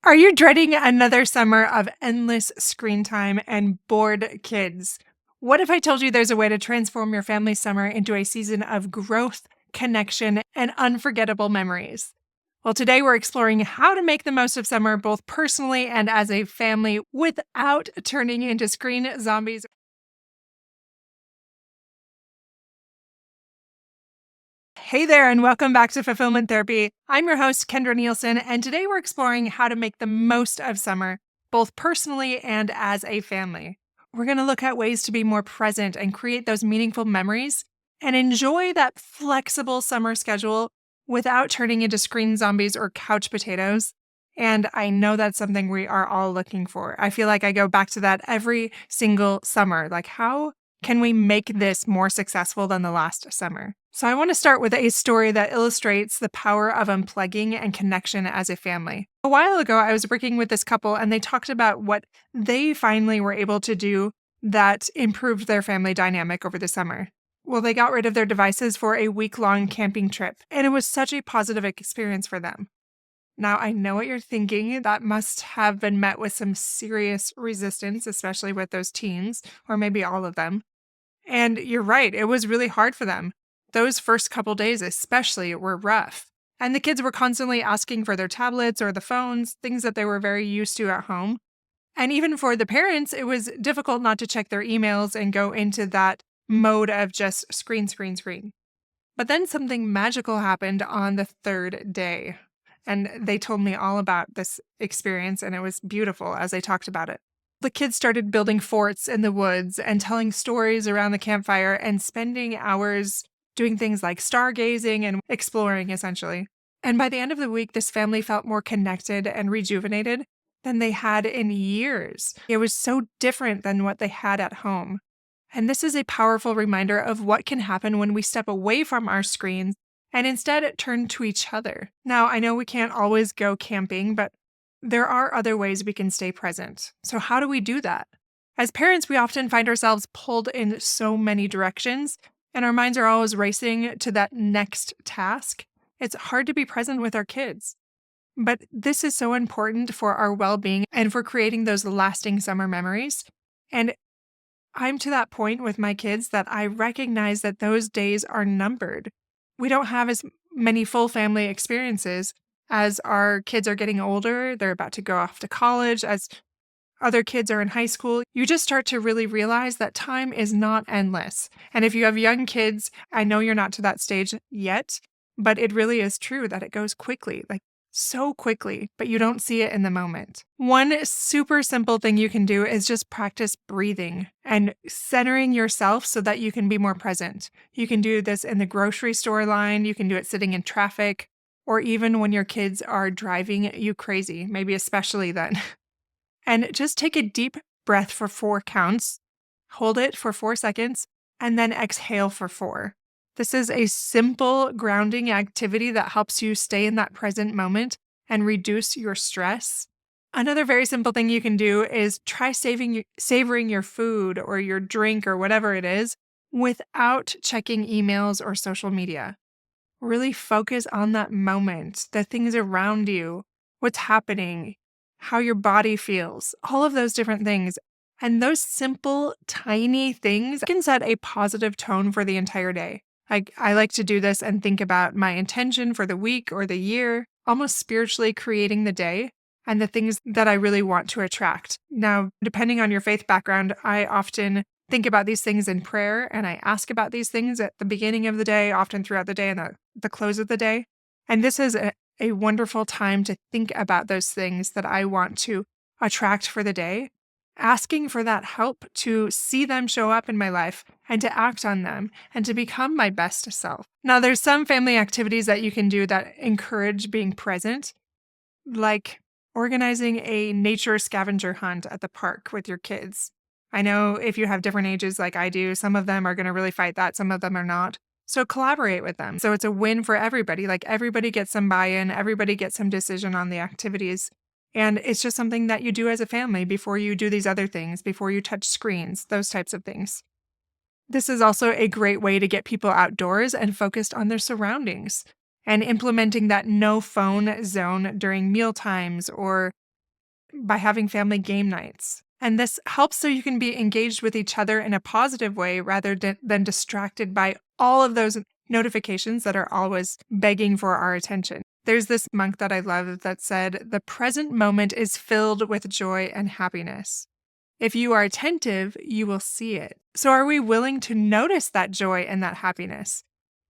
Are you dreading another summer of endless screen time and bored kids? What if I told you there's a way to transform your family summer into a season of growth, connection, and unforgettable memories? Well, today we're exploring how to make the most of summer both personally and as a family without turning into screen zombies. Hey there, and welcome back to Fulfillment Therapy. I'm your host, Kendra Nielson, and today we're exploring how to make the most of summer, both personally and as a family. We're going to look at ways to be more present and create those meaningful memories and enjoy that flexible summer schedule without turning into screen zombies or couch potatoes. And I know that's something we are all looking for. I feel like I go back to that every single summer. Like, how can we make this more successful than the last summer? So I want to start with a story that illustrates the power of unplugging and connection as a family. A while ago, I was working with this couple and they talked about what they finally were able to do that improved their family dynamic over the summer. Well, they got rid of their devices for a week-long camping trip, and it was such a positive experience for them. Now, I know what you're thinking. That must have been met with some serious resistance, especially with those teens, or maybe all of them. And you're right, it was really hard for them. Those first couple days, especially, were rough. And the kids were constantly asking for their tablets or the phones, things that they were very used to at home. And even for the parents, it was difficult not to check their emails and go into that mode of just screen, screen, screen. But then something magical happened on the third day. And they told me all about this experience, and it was beautiful as they talked about it. The kids started building forts in the woods and telling stories around the campfire and spending hours doing things like stargazing and exploring, essentially. And by the end of the week, this family felt more connected and rejuvenated than they had in years. It was so different than what they had at home. And this is a powerful reminder of what can happen when we step away from our screens and instead turn to each other. Now, I know we can't always go camping, but there are other ways we can stay present. So, how do we do that? As parents, we often find ourselves pulled in so many directions, and our minds are always racing to that next task. It's hard to be present with our kids. But this is so important for our well being and for creating those lasting summer memories. And I'm to that point with my kids that I recognize that those days are numbered. We don't have as many full family experiences as our kids are getting older. They're about to go off to college, as other kids are in high school. You just start to really realize that time is not endless. And if you have young kids, I know you're not to that stage yet, but it really is true that it goes quickly, like so quickly, but you don't see it in the moment. One super simple thing you can do is just practice breathing and centering yourself so that you can be more present. You can do this in the grocery store line, you can do it sitting in traffic, or even when your kids are driving you crazy, maybe especially then. And just take a deep breath for 4 counts, hold it for 4 seconds, and then exhale for 4. This is a simple grounding activity that helps you stay in that present moment and reduce your stress. Another very simple thing you can do is try savoring your food or your drink or whatever it is without checking emails or social media. Really focus on that moment, the things around you, what's happening, how your body feels, all of those different things. And those simple, tiny things can set a positive tone for the entire day. I like to do this and think about my intention for the week or the year, almost spiritually creating the day and the things that I really want to attract. Now, depending on your faith background, I often think about these things in prayer and I ask about these things at the beginning of the day, often throughout the day and the close of the day. And this is a wonderful time to think about those things that I want to attract for the day, asking for that help to see them show up in my life and to act on them and to become my best self. Now, there's some family activities that you can do that encourage being present, like organizing a nature scavenger hunt at the park with your kids. I know if you have different ages like I do, some of them are going to really fight that, some of them are not. So collaborate with them. So it's a win for everybody. Like everybody gets some buy-in, everybody gets some decision on the activities. And it's just something that you do as a family before you do these other things, before you touch screens, those types of things. This is also a great way to get people outdoors and focused on their surroundings and implementing that no phone zone during meal times or by having family game nights. And this helps so you can be engaged with each other in a positive way rather than distracted by all of those notifications that are always begging for our attention. There's this monk that I love that said, "The present moment is filled with joy and happiness. If you are attentive, you will see it." So are we willing to notice that joy and that happiness?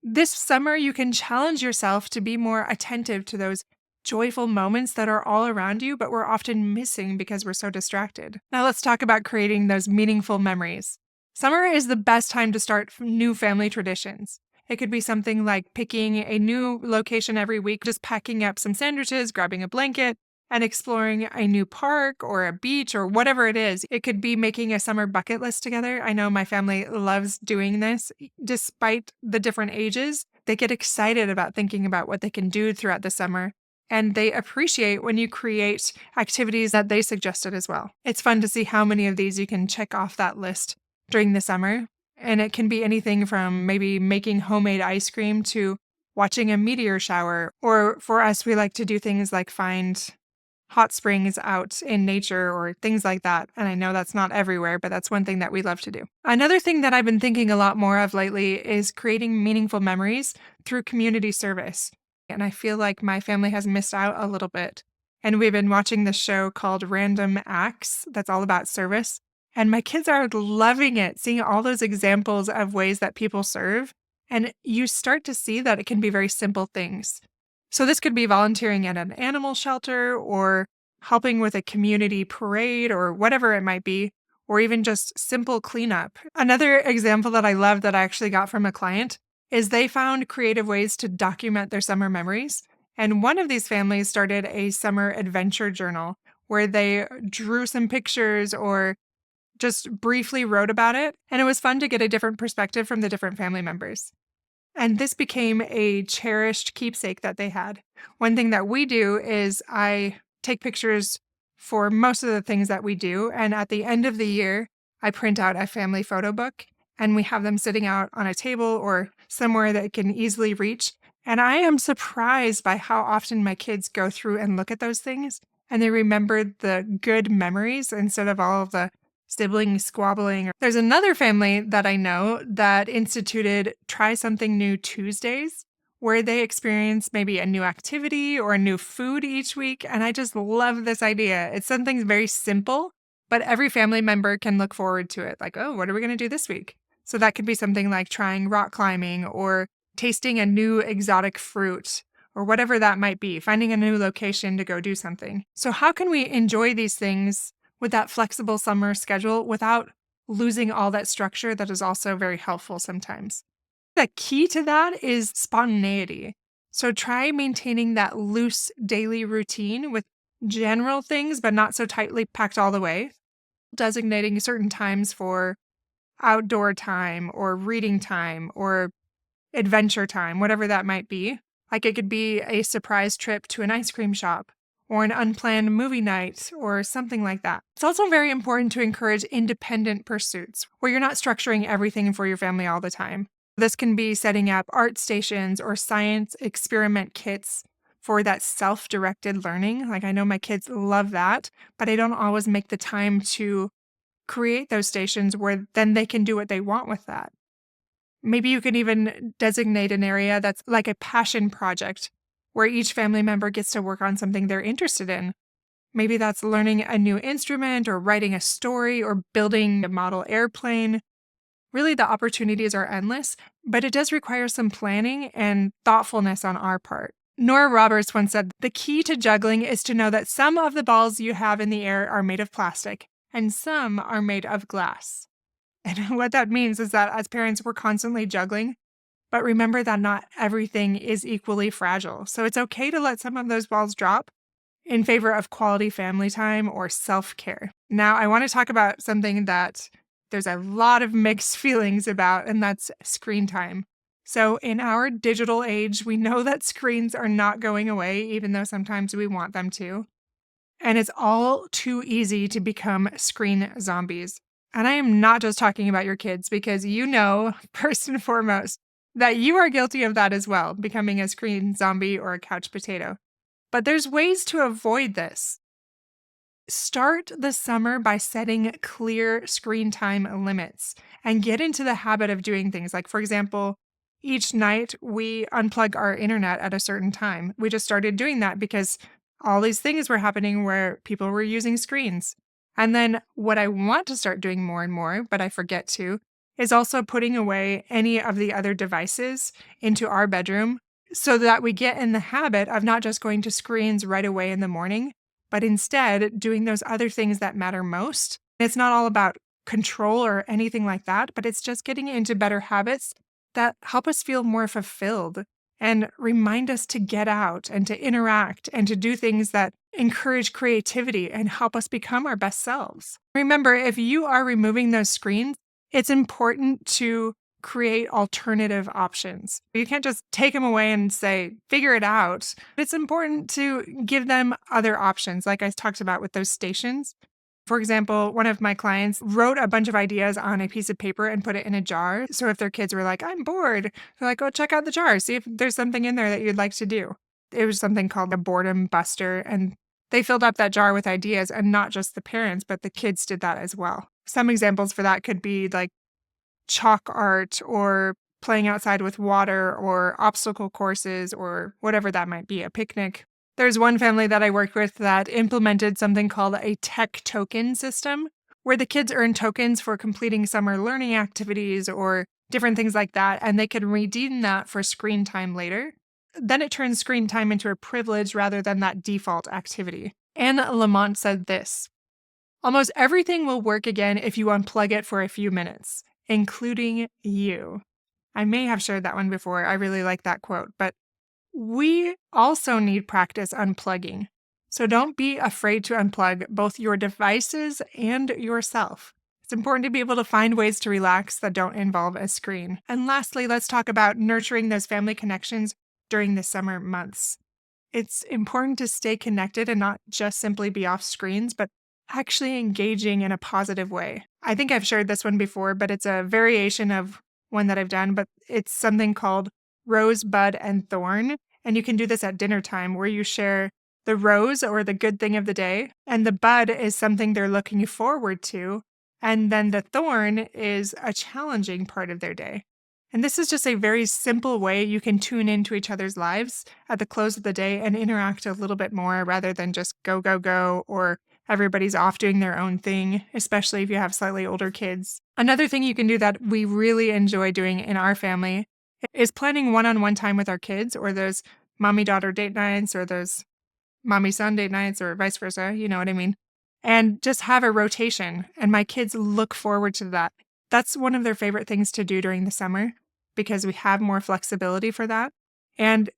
This summer, you can challenge yourself to be more attentive to those joyful moments that are all around you, but we're often missing because we're so distracted. Now let's talk about creating those meaningful memories. Summer is the best time to start new family traditions. It could be something like picking a new location every week, just packing up some sandwiches, grabbing a blanket, and exploring a new park or a beach or whatever it is. It could be making a summer bucket list together. I know my family loves doing this. Despite the different ages, they get excited about thinking about what they can do throughout the summer. And they appreciate when you create activities that they suggested as well. It's fun to see how many of these you can check off that list during the summer. And it can be anything from maybe making homemade ice cream to watching a meteor shower. Or for us, we like to do things like find hot springs out in nature or things like that. And I know that's not everywhere, but that's one thing that we love to do. Another thing that I've been thinking a lot more of lately is creating meaningful memories through community service. And I feel like my family has missed out a little bit. And we've been watching this show called Random Acts that's all about service. And my kids are loving it, seeing all those examples of ways that people serve. And you start to see that it can be very simple things. So this could be volunteering at an animal shelter or helping with a community parade or whatever it might be, or even just simple cleanup. Another example that I love that I actually got from a client is they found creative ways to document their summer memories. And one of these families started a summer adventure journal where they drew some pictures or just briefly wrote about it. And it was fun to get a different perspective from the different family members. And this became a cherished keepsake that they had. One thing that we do is I take pictures for most of the things that we do. And at the end of the year, I print out a family photo book and we have them sitting out on a table or somewhere that can easily reach. And I am surprised by how often my kids go through and look at those things and they remember the good memories instead of all of the sibling squabbling. There's another family that I know that instituted Try Something New Tuesdays, where they experience maybe a new activity or a new food each week. And I just love this idea. It's something very simple, but every family member can look forward to it. Like, oh, what are we going to do this week? So that could be something like trying rock climbing or tasting a new exotic fruit or whatever that might be, finding a new location to go do something. So how can we enjoy these things with that flexible summer schedule without losing all that structure that is also very helpful sometimes? The key to that is spontaneity. So try maintaining that loose daily routine with general things, but not so tightly packed all the way. Designating certain times for outdoor time or reading time or adventure time, whatever that might be. Like it could be a surprise trip to an ice cream shop or an unplanned movie night or something like that. It's also very important to encourage independent pursuits where you're not structuring everything for your family all the time. This can be setting up art stations or science experiment kits for that self-directed learning. Like I know my kids love that, but I don't always make the time to create those stations where then they can do what they want with that. Maybe you can even designate an area that's like a passion project where each family member gets to work on something they're interested in. Maybe that's learning a new instrument or writing a story or building a model airplane. Really, the opportunities are endless, but it does require some planning and thoughtfulness on our part. Nora Roberts once said, "The key to juggling is to know that some of the balls you have in the air are made of plastic and some are made of glass." And what that means is that as parents, we're constantly juggling, but remember that not everything is equally fragile. So it's okay to let some of those balls drop in favor of quality family time or self-care. Now, I want to talk about something that there's a lot of mixed feelings about, and that's screen time. So in our digital age, we know that screens are not going away, even though sometimes we want them to. And it's all too easy to become screen zombies. And I am not just talking about your kids because you know, first and foremost, that you are guilty of that as well, becoming a screen zombie or a couch potato. But there's ways to avoid this. Start the summer by setting clear screen time limits and get into the habit of doing things. Like, for example, each night we unplug our internet at a certain time. We just started doing that because all these things were happening where people were using screens. And then what I want to start doing more and more, but I forget to, is also putting away any of the other devices into our bedroom so that we get in the habit of not just going to screens right away in the morning, but instead doing those other things that matter most. It's not all about control or anything like that, but it's just getting into better habits that help us feel more fulfilled and remind us to get out and to interact and to do things that encourage creativity and help us become our best selves. Remember, if you are removing those screens, it's important to create alternative options. You can't just take them away and say, figure it out. It's important to give them other options, like I talked about with those stations. For example, one of my clients wrote a bunch of ideas on a piece of paper and put it in a jar. So if their kids were like, I'm bored, they're like, go check out the jar, see if there's something in there that you'd like to do. It was something called a boredom buster. And they filled up that jar with ideas, and not just the parents, but the kids did that as well. Some examples for that could be like chalk art or playing outside with water or obstacle courses or whatever that might be, a picnic. There's one family that I worked with that implemented something called a tech token system, where the kids earn tokens for completing summer learning activities or different things like that, and they can redeem that for screen time later. Then it turns screen time into a privilege rather than that default activity. Anne Lamott said this: almost everything will work again if you unplug it for a few minutes, including you. I may have shared that one before. I really like that quote, but we also need practice unplugging. So don't be afraid to unplug both your devices and yourself. It's important to be able to find ways to relax that don't involve a screen. And lastly, let's talk about nurturing those family connections during the summer months. It's important to stay connected and not just simply be off screens, but actually engaging in a positive way. I think I've shared this one before, but it's a variation of one that I've done, but it's something called Rose, Bud, and Thorn. And you can do this at dinner time where you share the rose or the good thing of the day, and the bud is something they're looking forward to, and then the thorn is a challenging part of their day. And this is just a very simple way you can tune into each other's lives at the close of the day and interact a little bit more rather than just go, go, go, or everybody's off doing their own thing, especially if you have slightly older kids. Another thing you can do that we really enjoy doing in our family is planning one-on-one time with our kids, or those mommy-daughter date nights, or those mommy-son date nights, or vice versa, you know what I mean? And just have a rotation, and my kids look forward to that. That's one of their favorite things to do during the summer because we have more flexibility for that. And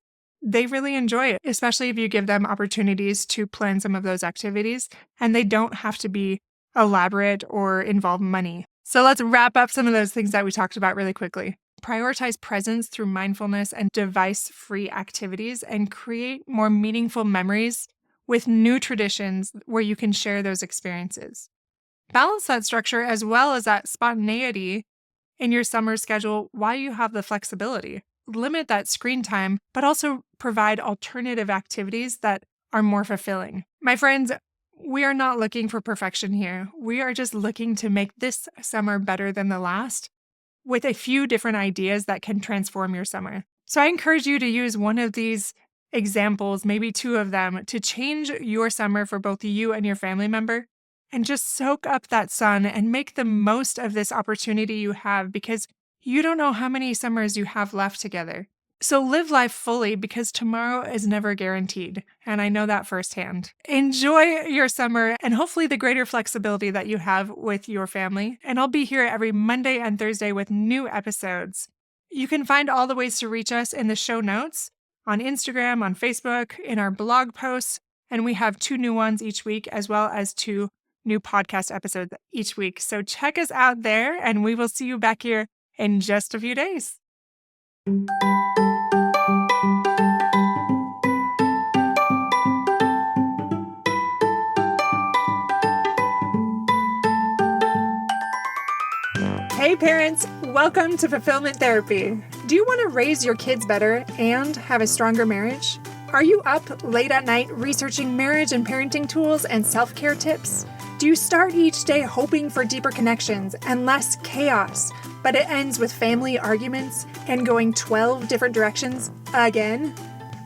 they really enjoy it, especially if you give them opportunities to plan some of those activities, and they don't have to be elaborate or involve money. So let's wrap up some of those things that we talked about really quickly. Prioritize presence through mindfulness and device-free activities, and create more meaningful memories with new traditions where you can share those experiences. Balance that structure as well as that spontaneity in your summer schedule while you have the flexibility. Limit that screen time, but also provide alternative activities that are more fulfilling. My friends, we are not looking for perfection here. We are just looking to make this summer better than the last, with a few different ideas that can transform your summer. So I encourage you to use one of these examples, maybe two of them, to change your summer for both you and your family member, and just soak up that sun and make the most of this opportunity you have, because you don't know how many summers you have left together. So live life fully, because tomorrow is never guaranteed, and I know that firsthand. Enjoy your summer and hopefully the greater flexibility that you have with your family, and I'll be here every Monday and Thursday with new episodes. You can find all the ways to reach us in the show notes, on Instagram, on Facebook, in our blog posts, and we have 2 new ones each week, as well as 2 new podcast episodes each week. So check us out there, and we will see you back here in just a few days. Hey parents, welcome to Fulfillment Therapy. Do you want to raise your kids better and have a stronger marriage? Are you up late at night researching marriage and parenting tools and self-care tips? Do you start each day hoping for deeper connections and less chaos, but it ends with family arguments and going 12 different directions again?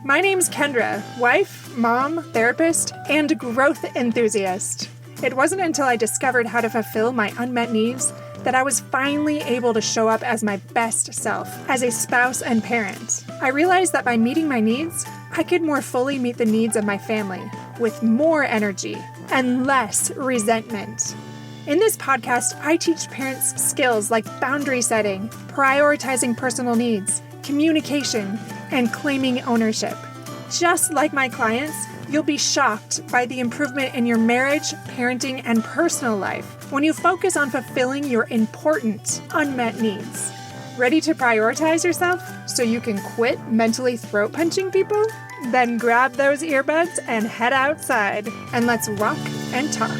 My name's Kendra, wife, mom, therapist, and growth enthusiast. It wasn't until I discovered how to fulfill my unmet needs that I was finally able to show up as my best self as a spouse and parent. I realized that by meeting my needs, I could more fully meet the needs of my family with more energy and less resentment. In this podcast, I teach parents skills like boundary setting, prioritizing personal needs, communication, and claiming ownership. Just like my clients, you'll be shocked by the improvement in your marriage, parenting, and personal life when you focus on fulfilling your important unmet needs. Ready to prioritize yourself so you can quit mentally throat punching people? Then grab those earbuds and head outside, and let's walk and talk.